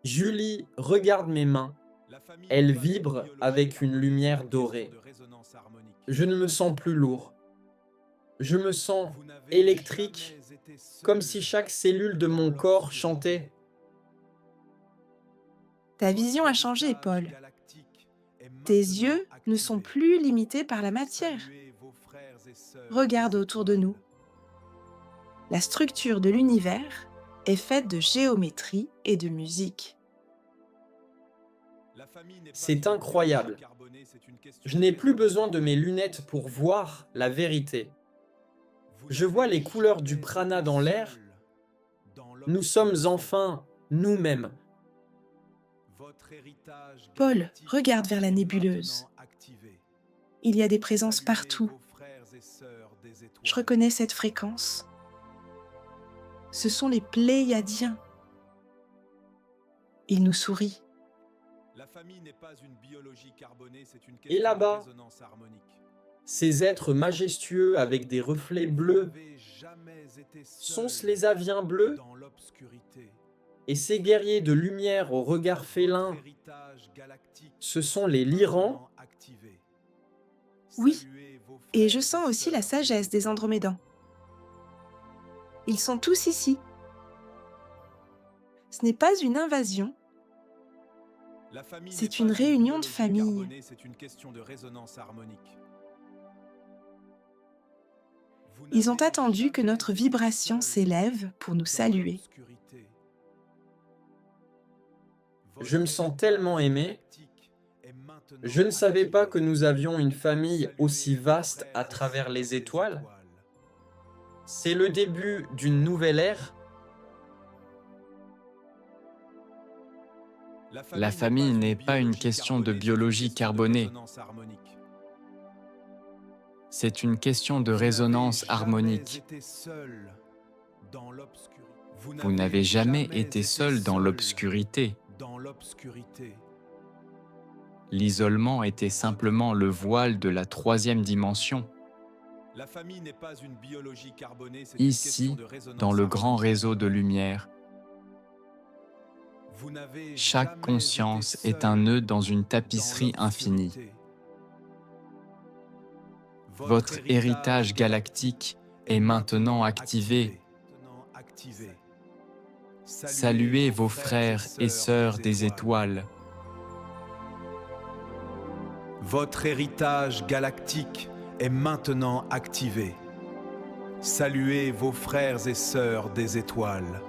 Julie, regarde mes mains. Elles vibrent avec une lumière dorée. Je ne me sens plus lourd. Je me sens électrique, comme si chaque cellule de mon corps chantait. Ta vision a changé, Paul. Tes yeux ne sont plus limités par la matière. Regarde autour de nous. La structure de l'univers est faite de géométrie et de musique. C'est incroyable. Je n'ai plus besoin de mes lunettes pour voir la vérité. Je vois les couleurs du prana dans l'air. Nous sommes enfin nous-mêmes. Paul, regarde vers la nébuleuse. Il y a des présences partout. Je reconnais cette fréquence. Ce sont les Pléiadiens. Ils nous sourient. Et là-bas, ces êtres majestueux avec des reflets bleus, sont-ce les aviens bleus? Et ces guerriers de lumière au regard félin, ce sont les lyrans? Oui, et je sens aussi la sagesse des Andromédans. Ils sont tous ici. Ce n'est pas une invasion, c'est une réunion de famille. Ils ont attendu que notre vibration s'élève pour nous saluer. Je me sens tellement aimé. Je ne savais pas que nous avions une famille aussi vaste à travers les étoiles. C'est le début d'une nouvelle ère. La famille n'est pas une question de biologie carbonée. C'est une question de résonance harmonique. Vous n'avez jamais été seul dans l'obscurité. L'isolement était simplement le voile de la troisième dimension. Ici, dans le grand réseau de lumière, chaque conscience est un nœud dans une tapisserie infinie. Votre héritage galactique est maintenant activé. Saluez vos frères et sœurs des étoiles. Votre héritage galactique est maintenant activé. Saluez vos frères et sœurs des étoiles.